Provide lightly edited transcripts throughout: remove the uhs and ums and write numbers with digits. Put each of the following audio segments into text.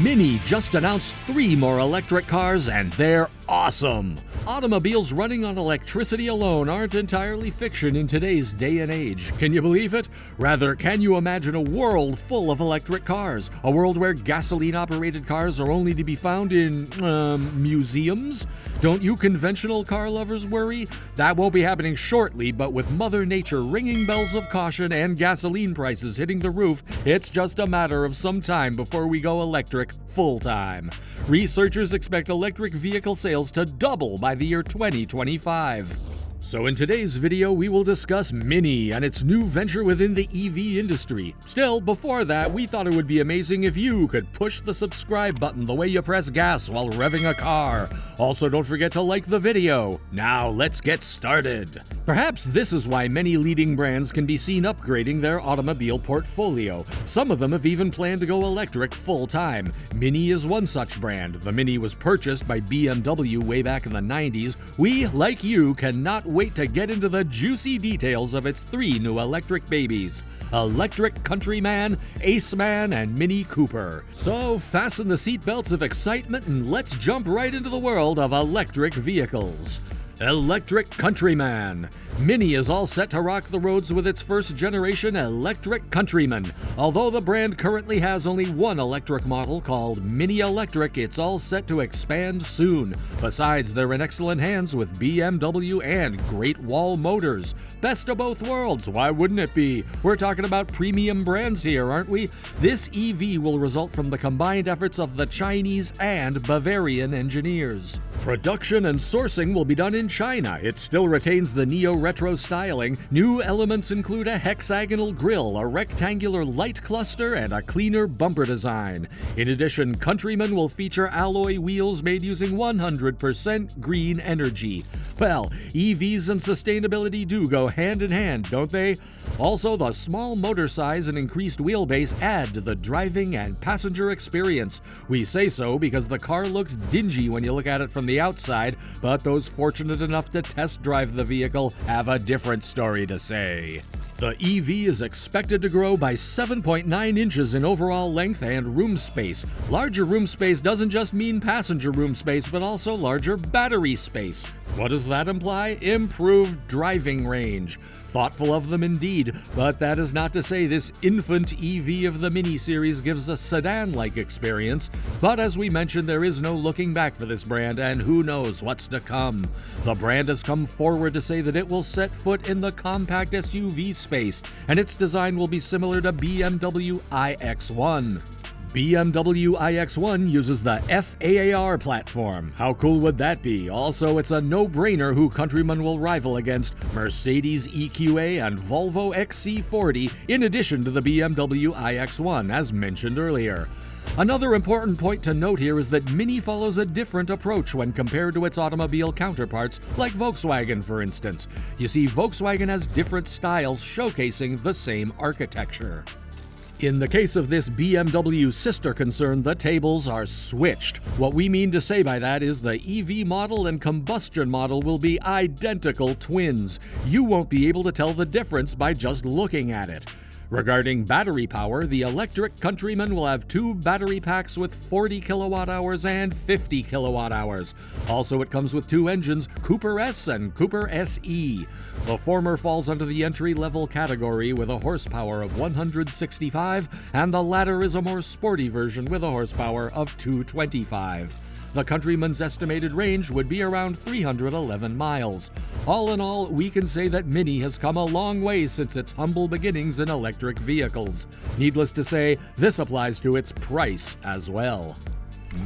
Mini just announced 3 more electric cars, and they're awesome! Automobiles running on electricity alone aren't entirely fiction in today's day and age. Can you believe it? Rather, can you imagine a world full of electric cars? A world where gasoline-operated cars are only to be found in, museums? Don't you conventional car lovers worry? That won't be happening shortly, but with Mother Nature ringing bells of caution and gasoline prices hitting the roof, it's just a matter of some time before we go electric full-time. Researchers expect electric vehicle sales to double by the year 2025. So in today's video, we will discuss Mini and its new venture within the EV industry. Still, before that, we thought it would be amazing if you could push the subscribe button the way you press gas while revving a car. Also, don't forget to like the video. Now, let's get started. Perhaps this is why many leading brands can be seen upgrading their automobile portfolio. Some of them have even planned to go electric full-time. Mini is one such brand. The Mini was purchased by BMW way back in the 90s. We, like you, cannot wait to get into the juicy details of its 3 new electric babies: Electric Countryman, Aceman, and Mini Cooper. So fasten the seatbelts of excitement and let's jump right into the world of electric vehicles. Electric Countryman. Mini is all set to rock the roads with its first-generation Electric Countryman. Although the brand currently has only one electric model called Mini Electric, it's all set to expand soon. Besides, they're in excellent hands with BMW and Great Wall Motors. Best of both worlds, why wouldn't it be? We're talking about premium brands here, aren't we? This EV will result from the combined efforts of the Chinese and Bavarian engineers. Production and sourcing will be done in China. It still retains the neo-retro styling. New elements include a hexagonal grille, a rectangular light cluster, and a cleaner bumper design. In addition, Countryman will feature alloy wheels made using 100% green energy. Well, EVs and sustainability do go hand in hand, don't they? Also, the small motor size and increased wheelbase add to the driving and passenger experience. We say so because the car looks dingy when you look at it from the outside, but those fortunate enough to test drive the vehicle have a different story to say. The EV is expected to grow by 7.9 inches in overall length and room space. Larger room space doesn't just mean passenger room space, but also larger battery space. What does that imply? Improved driving range. Thoughtful of them indeed, but that is not to say this infant EV of the Mini series gives a sedan-like experience. But as we mentioned, there is no looking back for this brand, and who knows what's to come. The brand has come forward to say that it will set foot in the compact SUV space, and its design will be similar to BMW iX1. BMW iX1 uses the FAAR platform. How cool would that be? Also, it's a no-brainer who Countryman will rival against: Mercedes EQA and Volvo XC40, in addition to the BMW iX1, as mentioned earlier. Another important point to note here is that Mini follows a different approach when compared to its automobile counterparts, like Volkswagen, for instance. You see, Volkswagen has different styles showcasing the same architecture. In the case of this BMW sister concern, the tables are switched. What we mean to say by that is the EV model and combustion model will be identical twins. You won't be able to tell the difference by just looking at it. Regarding battery power, the Electric Countryman will have 2 battery packs with 40 kilowatt hours and 50 kilowatt hours. Also, it comes with 2 engines, Cooper S and Cooper SE. The former falls under the entry-level category with a horsepower of 165, and the latter is a more sporty version with a horsepower of 225. The Countryman's estimated range would be around 311 miles. All in all, we can say that Mini has come a long way since its humble beginnings in electric vehicles. Needless to say, this applies to its price as well.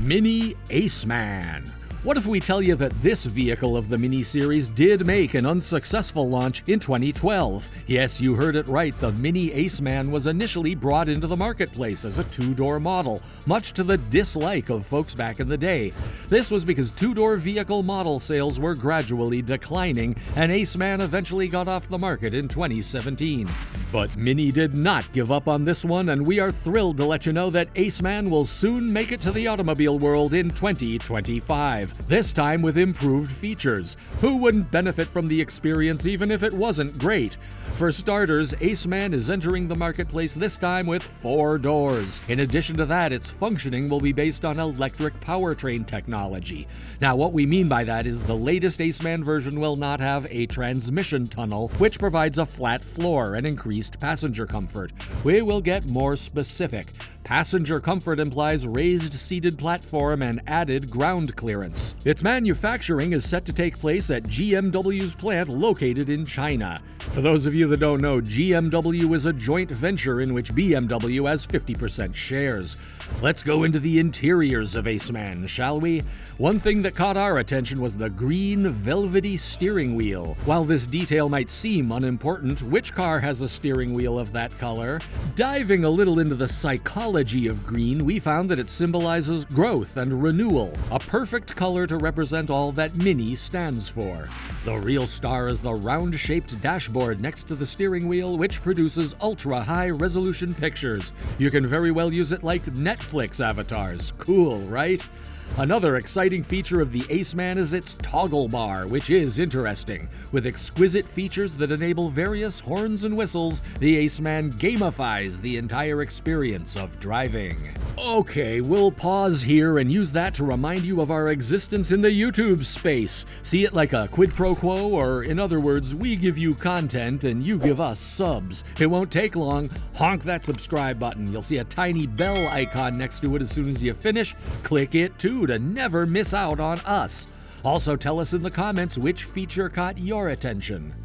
Mini Aceman. What if we tell you that this vehicle of the Mini series did make an unsuccessful launch in 2012? Yes, you heard it right, the Mini Aceman was initially brought into the marketplace as a 2-door model, much to the dislike of folks back in the day. This was because 2-door vehicle model sales were gradually declining, and Aceman eventually got off the market in 2017. But Mini did not give up on this one, and we are thrilled to let you know that Aceman will soon make it to the automobile world in 2025. this time with improved features. Who wouldn't benefit from the experience even if it wasn't great? For starters, Aceman is entering the marketplace this time with 4 doors. In addition to that, its functioning will be based on electric powertrain technology. Now, what we mean by that is the latest Aceman version will not have a transmission tunnel, which provides a flat floor and increased passenger comfort. We will get more specific. Passenger comfort implies raised seated platform and added ground clearance. Its manufacturing is set to take place at GMW's plant located in China. For those of you that don't know, GMW is a joint venture in which BMW has 50% shares. Let's go into the interiors of Aceman, shall we? One thing that caught our attention was the green, velvety steering wheel. While this detail might seem unimportant, which car has a steering wheel of that color? Diving a little into the psychology of green, we found that it symbolizes growth and renewal, a perfect color to represent all that Mini stands for. The real star is the round-shaped dashboard next to the steering wheel, which produces ultra-high resolution pictures. You can very well use it like Netflix avatars. Cool, right? Another exciting feature of the Aceman is its toggle bar, which is interesting. With exquisite features that enable various horns and whistles, the Aceman gamifies the entire experience of driving. Okay, we'll pause here and use that to remind you of our existence in the YouTube space. See it like a quid pro quo, or in other words, we give you content and you give us subs. It won't take long. Honk that subscribe button. You'll see a tiny bell icon next to it as soon as you finish. Click it too to never miss out on us. Also, tell us in the comments which feature caught your attention.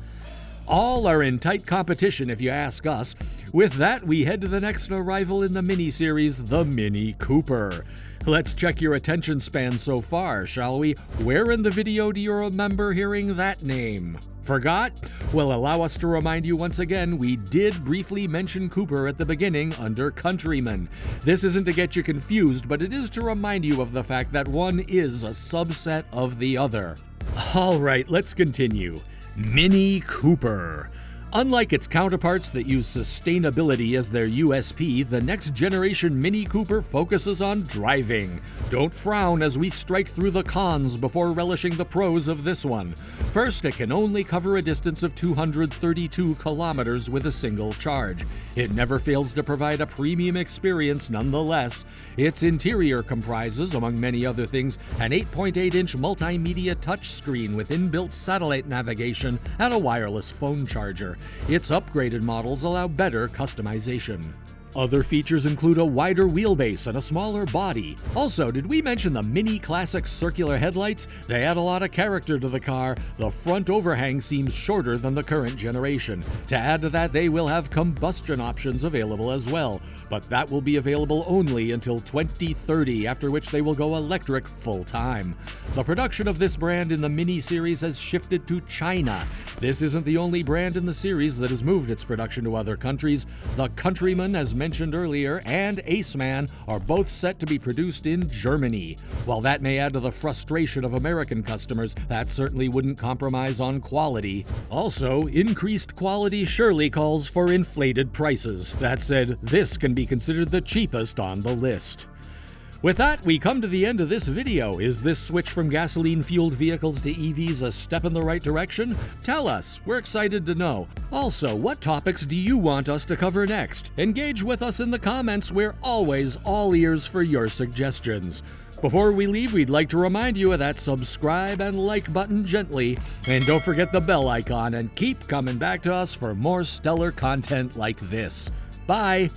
All are in tight competition if you ask us. With that, we head to the next arrival in the mini-series, the Mini Cooper. Let's check your attention span so far, shall we? Where in the video do you remember hearing that name? Forgot? Well, allow us to remind you once again, we did briefly mention Cooper at the beginning under Countryman. This isn't to get you confused, but it is to remind you of the fact that one is a subset of the other. Alright, let's continue. Mini Cooper. Unlike its counterparts that use sustainability as their USP, the next generation Mini Cooper focuses on driving. Don't frown as we strike through the cons before relishing the pros of this one. First, it can only cover a distance of 232 kilometers with a single charge. It never fails to provide a premium experience nonetheless. Its interior comprises, among many other things, an 8.8-inch multimedia touchscreen with inbuilt satellite navigation and a wireless phone charger. Its upgraded models allow better customization. Other features include a wider wheelbase and a smaller body. Also, did we mention the Mini Classic circular headlights? They add a lot of character to the car. The front overhang seems shorter than the current generation. To add to that, they will have combustion options available as well, but that will be available only until 2030, after which they will go electric full-time. The production of this brand in the Mini series has shifted to China. This isn't the only brand in the series that has moved its production to other countries. The Countryman, as mentioned earlier, and Aceman are both set to be produced in Germany. While that may add to the frustration of American customers, that certainly wouldn't compromise on quality. Also, increased quality surely calls for inflated prices. That said, this can be considered the cheapest on the list. With that, we come to the end of this video. Is this switch from gasoline-fueled vehicles to EVs a step in the right direction? Tell us. We're excited to know. Also, what topics do you want us to cover next? Engage with us in the comments. We're always all ears for your suggestions. Before we leave, we'd like to remind you of that subscribe and like button gently. And don't forget the bell icon, and keep coming back to us for more stellar content like this. Bye!